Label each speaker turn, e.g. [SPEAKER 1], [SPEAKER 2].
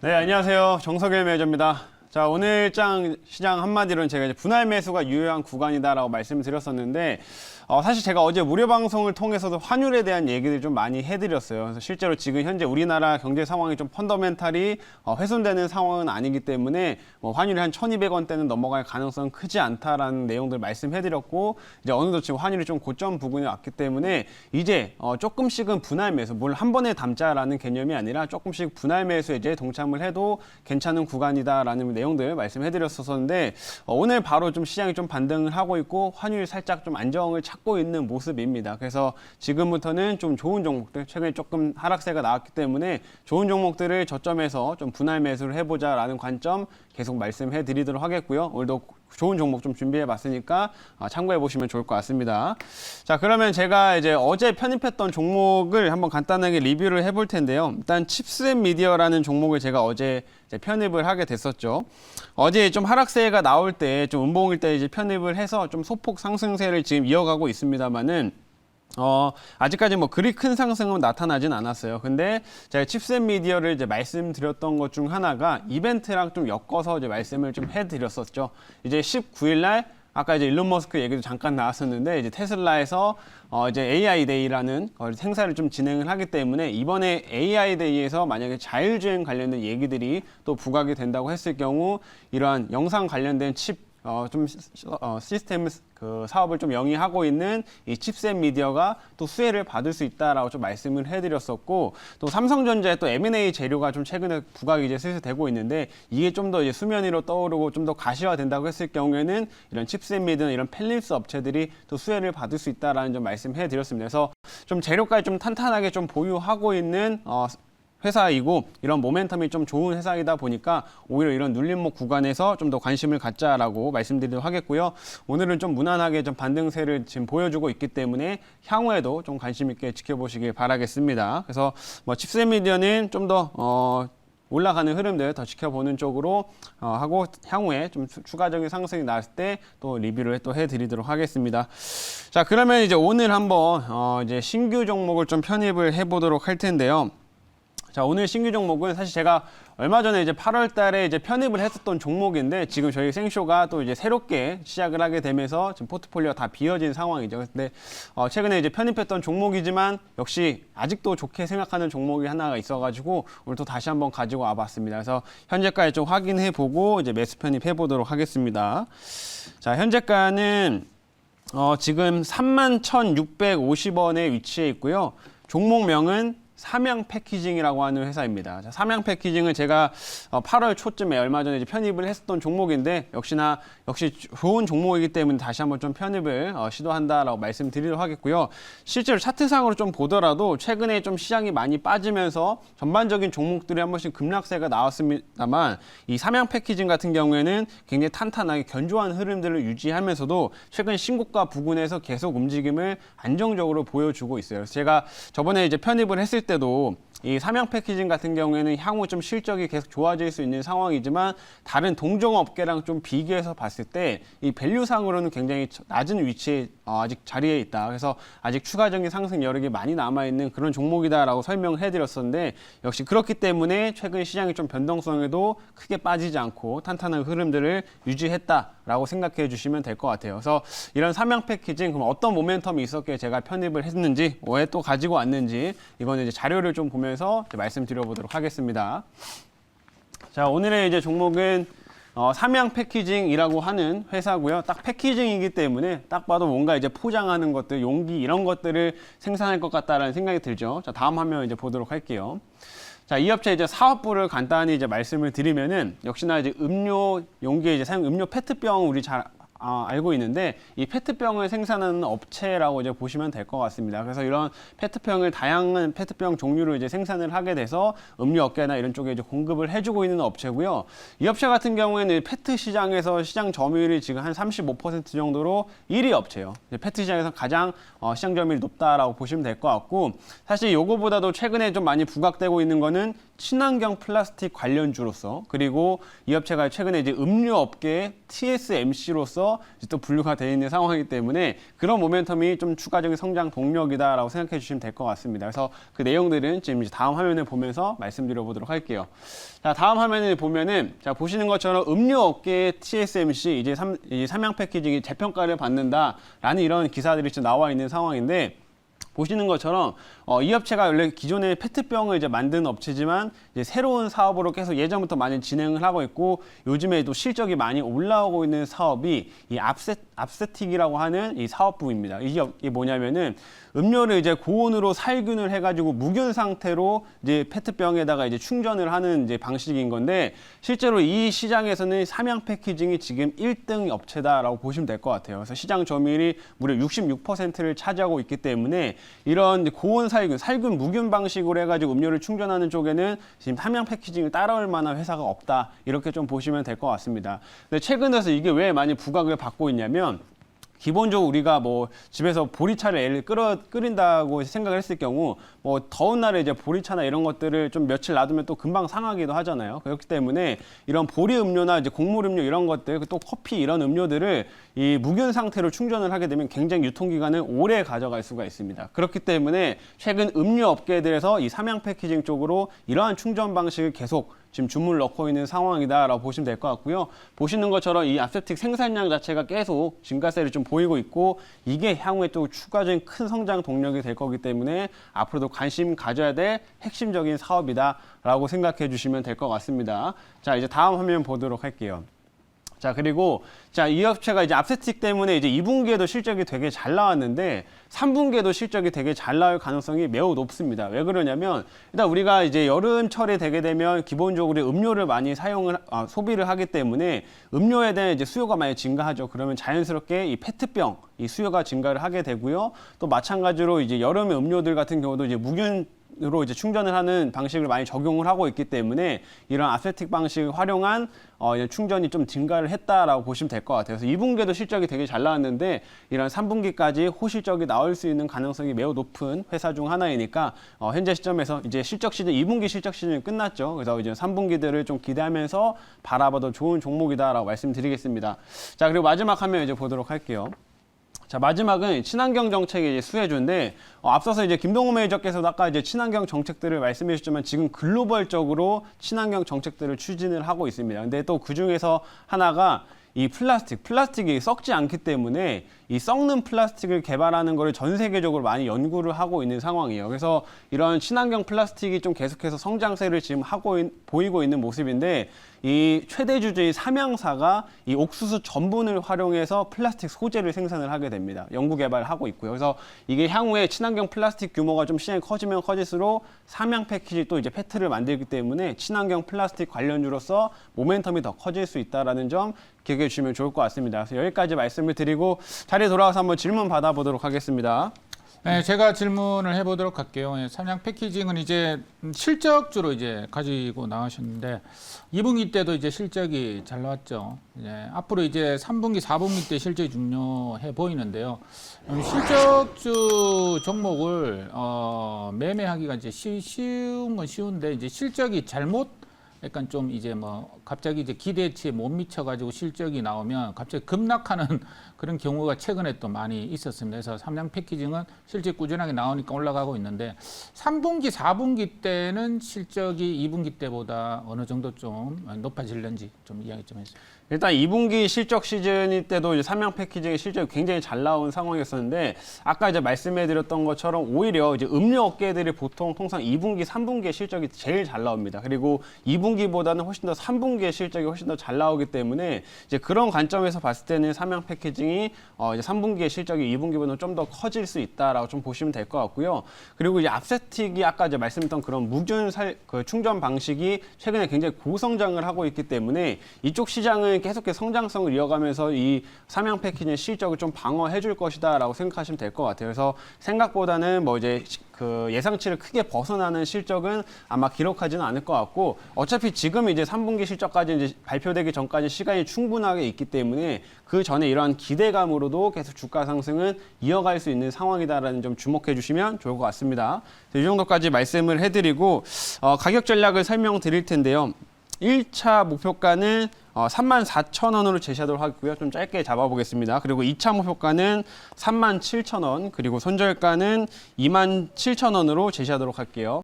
[SPEAKER 1] 네, 안녕하세요. 정석일 매니저입니다. 자, 오늘장 시장 한마디로는 제가 이제 분할 매수가 유효한 구간이다라고 말씀을 드렸었는데, 사실 제가 어제 무료 방송을 통해서도 환율에 대한 얘기를 좀 많이 해드렸어요. 그래서 실제로 지금 현재 우리나라 경제 상황이 좀 펀더멘탈이 훼손되는 상황은 아니기 때문에 환율이 한 1,200원대는 넘어갈 가능성은 크지 않다라는 내용들 말씀해드렸고, 이제 어느덧 지금 환율이 좀 고점 부근에 왔기 때문에 이제 조금씩은 분할 매수, 뭘 한 번에 담자라는 개념이 아니라 조금씩 분할 매수에 이제 동참을 해도 괜찮은 구간이다라는 내용들 말씀해드렸었는데, 오늘 바로 좀 시장이 좀 반등을 하고 있고 환율이 살짝 좀 안정을 찾고 있는 모습입니다. 그래서 지금부터는 좀 좋은 종목들, 최근에 조금 하락세가 나왔기 때문에 좋은 종목들을 저점에서 좀 분할 매수를 해보자라는 관점 계속 말씀해 드리도록 하겠고요. 오늘도 좋은 종목 좀 준비해 봤으니까 참고해 보시면 좋을 것 같습니다. 자, 그러면 제가 이제 어제 편입했던 종목을 한번 간단하게 리뷰를 해볼 텐데요. 일단 칩스앤미디어라는 종목을 제가 어제 이제 편입을 하게 됐었죠. 어제 좀 하락세가 나올 때 좀 음봉일 때 이제 편입을 해서 좀 소폭 상승세를 지금 이어가고 있습니다만은 아직까지 뭐 그리 큰 상승은 나타나진 않았어요. 근데 제가 칩스앤미디어를 이제 말씀드렸던 것 중 하나가 이벤트랑 좀 엮어서 이제 말씀을 좀 해드렸었죠. 이제 19일 날 아까 이제 일론 머스크 얘기도 잠깐 나왔었는데 이제 테슬라에서 이제 AI 데이라는 행사를 좀 진행을 하기 때문에 이번에 AI 데이에서 만약에 자율주행 관련된 얘기들이 또 부각이 된다고 했을 경우 이러한 영상 관련된 칩 시스템 사업을 좀 영위하고 있는 이 칩스앤미디어가 또 수혜를 받을 수 있다라고 좀 말씀을 해드렸었고, 또 삼성전자의 또 M&A 재료가 좀 최근에 부각이 이제 슬슬 되고 있는데 이게 좀 더 이제 수면 위로 떠오르고 좀 더 가시화된다고 했을 경우에는 이런 칩스앤미디어나 이런 펠립스 업체들이 또 수혜를 받을 수 있다라는 점 말씀해드렸습니다. 그래서 좀 재료까지 좀 탄탄하게 좀 보유하고 있는 회사이고 이런 모멘텀이 좀 좋은 회사이다 보니까 오히려 이런 눌림목 구간에서 좀 더 관심을 갖자라고 말씀드리도록 하겠고요. 오늘은 좀 무난하게 좀 반등세를 지금 보여주고 있기 때문에 향후에도 좀 관심 있게 지켜보시길 바라겠습니다. 그래서 뭐 칩스앤미디어는 좀 더 올라가는 흐름들 더 지켜보는 쪽으로 하고 향후에 좀 추가적인 상승이 나왔을 때 또 리뷰를 또 해드리도록 하겠습니다. 자, 그러면 이제 오늘 한번 이제 신규 종목을 좀 편입을 해보도록 할 텐데요. 자, 오늘 신규 종목은 사실 제가 얼마 전에 이제 8월 달에 이제 편입을 했었던 종목인데 지금 저희 생쇼가 또 이제 새롭게 시작을 하게 되면서 지금 포트폴리오가 다 비어진 상황이죠. 근데 최근에 이제 편입했던 종목이지만 역시 아직도 좋게 생각하는 종목이 하나가 있어가지고 오늘 또 다시 한번 가지고 와봤습니다. 그래서 현재가를 좀 확인해 보고 이제 매수 편입해 보도록 하겠습니다. 자, 현재가는 지금 31,650원에 위치해 있고요. 종목명은 삼양 패키징이라고 하는 회사입니다. 자, 삼양 패키징은 제가 8월 초쯤에 얼마 전에 이제 편입을 했었던 종목인데 역시 좋은 종목이기 때문에 다시 한번 좀 편입을 시도한다라고 말씀드리도록 하겠고요. 실제로 차트상으로 좀 보더라도 최근에 좀 시장이 많이 빠지면서 전반적인 종목들이 한 번씩 급락세가 나왔습니다만 이 삼양 패키징 같은 경우에는 굉장히 탄탄하게 견조한 흐름들을 유지하면서도 최근 신고가 부근에서 계속 움직임을 안정적으로 보여주고 있어요. 그래서 제가 저번에 이제 편입을 했을 때도 이 삼양 패키징 같은 경우에는 향후 좀 실적이 계속 좋아질 수 있는 상황이지만 다른 동종업계랑 좀 비교해서 봤을 때 이 밸류상으로는 굉장히 낮은 위치에 아직 자리에 있다. 그래서 아직 추가적인 상승 여력이 많이 남아있는 그런 종목이다라고 설명을 해드렸었는데 역시 그렇기 때문에 최근 시장이 좀 변동성에도 크게 빠지지 않고 탄탄한 흐름들을 유지했다라고 생각해 주시면 될 것 같아요. 그래서 이런 삼양 패키징 그럼 어떤 모멘텀이 있었기에 제가 편입을 했는지 왜 또 가지고 왔는지 이번에 이제 자료를 좀 보면서 이제 말씀드려보도록 하겠습니다. 자, 오늘의 이제 종목은 삼양 패키징이라고 하는 회사고요. 딱 패키징이기 때문에 딱 봐도 뭔가 이제 포장하는 것들, 용기 이런 것들을 생산할 것 같다라는 생각이 들죠. 자, 다음 화면 이제 보도록 할게요. 자, 이 업체 이제 사업부를 간단히 이제 말씀을 드리면은 역시나 이제 음료 용기에 이제 사용 음료 페트병 우리 잘 알고 있는데 이 페트병을 생산하는 업체라고 이제 보시면 될 것 같습니다. 그래서 이런 페트병을 다양한 페트병 종류를 이제 생산을 하게 돼서 음료 업계나 이런 쪽에 이제 공급을 해주고 있는 업체고요. 이 업체 같은 경우에는 페트 시장에서 시장 점유율이 지금 한 35% 정도로 1위 업체예요. 페트 시장에서 가장 시장 점유율이 높다라고 보시면 될 것 같고 사실 요거보다도 최근에 좀 많이 부각되고 있는 거는 친환경 플라스틱 관련주로서 그리고 이 업체가 최근에 이제 음료 업계의 TSMC로서 또 분류가 되어 있는 상황이기 때문에 그런 모멘텀이 좀 추가적인 성장 동력이다라고 생각해 주시면 될 것 같습니다. 그래서 그 내용들은 지금 이제 다음 화면을 보면서 말씀드려 보도록 할게요. 자, 다음 화면을 보면은 자, 보시는 것처럼 음료 업계의 TSMC 이제 이 삼양 패키징이 재평가를 받는다라는 이런 기사들이 지금 나와 있는 상황인데 보시는 것처럼 이 업체가 원래 기존에 페트병을 이제 만드는 업체지만 이제 새로운 사업으로 계속 예전부터 많이 진행을 하고 있고 요즘에도 실적이 많이 올라오고 있는 사업이 이 압세틱이라고 하는 이 사업부입니다. 이게 뭐냐면은 음료를 이제 고온으로 살균을 해가지고 무균 상태로 이제 페트병에다가 이제 충전을 하는 이제 방식인 건데 실제로 이 시장에서는 삼양 패키징이 지금 1등 업체다라고 보시면 될 것 같아요. 그래서 시장 점유율이 무려 66%를 차지하고 있기 때문에 이런 고온 살균 무균 방식으로 해가지고 음료를 충전하는 쪽에는 지금 삼양 패키징을 따라올 만한 회사가 없다 이렇게 좀 보시면 될 것 같습니다. 근데 최근 들어서 이게 왜 많이 부각을 받고 있냐면 기본적으로 우리가 뭐 집에서 보리차를 끓인다고 생각을 했을 경우 뭐 더운 날에 이제 보리차나 이런 것들을 좀 며칠 놔두면 또 금방 상하기도 하잖아요. 그렇기 때문에 이런 보리 음료나 이제 곡물 음료 이런 것들 또 커피 이런 음료들을 이 무균 상태로 충전을 하게 되면 굉장히 유통기간을 오래 가져갈 수가 있습니다. 그렇기 때문에 최근 음료 업계들에서 이 삼양 패키징 쪽으로 이러한 충전 방식을 계속 지금 주문을 넣고 있는 상황이다라고 보시면 될 것 같고요. 보시는 것처럼 이 압세틱 생산량 자체가 계속 증가세를 좀 보이고 있고 이게 향후에 또 추가적인 큰 성장 동력이 될 거기 때문에 앞으로도 관심 가져야 될 핵심적인 사업이다라고 생각해 주시면 될 것 같습니다. 자, 이제 다음 화면 보도록 할게요. 자, 그리고 이 업체가 이제 압세틱 때문에 이제 2분기에도 실적이 되게 잘 나왔는데 3분기에도 실적이 되게 잘 나올 가능성이 매우 높습니다. 왜 그러냐면 일단 우리가 이제 여름철이 되게 되면 기본적으로 음료를 많이 소비를 하기 때문에 음료에 대한 이제 수요가 많이 증가하죠. 그러면 자연스럽게 이 페트병 이 수요가 증가를 하게 되고요. 또 마찬가지로 이제 여름의 음료들 같은 경우도 이제 무균으로 이제 충전을 하는 방식을 많이 적용을 하고 있기 때문에 이런 압세틱 방식을 활용한 충전이 좀 증가를 했다라고 보시면 될 것 같아요. 그래서 2분기에도 실적이 되게 잘 나왔는데 이런 3분기까지 호실적이 나올 수 있는 가능성이 매우 높은 회사 중 하나이니까 현재 시점에서 이제 실적 시즌 2분기 실적 시즌이 끝났죠. 그래서 이제 3분기들을 좀 기대하면서 바라봐도 좋은 종목이다라고 말씀드리겠습니다. 자, 그리고 마지막 화면 이제 보도록 할게요. 자, 마지막은 친환경 정책의 수혜주인데 앞서서 이제 김동호 매니저께서도 아까 이제 친환경 정책들을 말씀해 주셨지만 지금 글로벌적으로 친환경 정책들을 추진을 하고 있습니다. 근데 또 그 중에서 하나가 이 플라스틱이 썩지 않기 때문에 이 썩는 플라스틱을 개발하는 거를 전 세계적으로 많이 연구를 하고 있는 상황이에요. 그래서 이런 친환경 플라스틱이 좀 계속해서 성장세를 지금 보이고 있는 모습인데 이 최대 주주의 삼양사가 이 옥수수 전분을 활용해서 플라스틱 소재를 생산을 하게 됩니다. 연구 개발을 하고 있고요. 그래서 이게 향후에 친환경 플라스틱 규모가 좀 시장이 커지면 커질수록 삼양 패키지 또 이제 페트를 만들기 때문에 친환경 플라스틱 관련주로서 모멘텀이 더 커질 수 있다라는 점 기억해 주시면 좋을 것 같습니다. 그래서 여기까지 말씀을 드리고 자리에 돌아가서 한번 질문 받아보도록 하겠습니다.
[SPEAKER 2] 네, 제가 질문을 해보도록 할게요. 삼양 패키징은 이제 실적주로 이제 가지고 나오셨는데 2분기 때도 이제 실적이 잘 나왔죠. 앞으로 이제 3분기, 4분기 때 실적이 중요해 보이는데요. 실적주 종목을 매매하기가 이제 쉬운 건 쉬운데 이제 실적이 잘못 약간 좀 이제 뭐 갑자기 이제 기대치에 못 미쳐가지고 실적이 나오면 갑자기 급락하는 그런 경우가 최근에 또 많이 있었습니다. 그래서 삼양 패키징은 실적 꾸준하게 나오니까 올라가고 있는데 3분기, 4분기 때는 실적이 2분기 때보다 어느 정도 좀 높아질는지 좀 이야기 좀 해주세요.
[SPEAKER 1] 일단 2분기 실적 시즌일 때도 이제 삼양 패키징의 실적이 굉장히 잘 나온 상황이었었는데 아까 이제 말씀해드렸던 것처럼 오히려 이제 음료 업계들이 통상 2분기, 3분기의 실적이 제일 잘 나옵니다. 그리고 2분기보다는 훨씬 더 3분기의 실적이 훨씬 더 잘 나오기 때문에 이제 그런 관점에서 봤을 때는 삼양 패키징이 이제 3분기의 실적이 2분기보다는 좀 더 커질 수 있다라고 좀 보시면 될 것 같고요. 그리고 이제 압세틱이 아까 이제 말씀드렸던 그런 무균 충전 방식이 최근에 굉장히 고성장을 하고 있기 때문에 이쪽 시장은 계속해서 성장성을 이어가면서 이 삼양 패키징의 실적을 좀 방어해 줄 것이다라고 생각하시면 될 것 같아요. 그래서 생각보다는 뭐 이제 그 예상치를 크게 벗어나는 실적은 아마 기록하지는 않을 것 같고 어차피 지금 이제 3분기 실적까지 이제 발표되기 전까지 시간이 충분하게 있기 때문에 그 전에 이러한 기대감으로도 계속 주가 상승은 이어갈 수 있는 상황이다라는 점 주목해 주시면 좋을 것 같습니다. 이 정도까지 말씀을 해드리고 가격 전략을 설명드릴 텐데요. 1차 목표가는 34,000원으로 제시하도록 하고요. 좀 짧게 잡아보겠습니다. 그리고 2차 목표가는 37,000원, 그리고 손절가는 27,000원으로 제시하도록 할게요.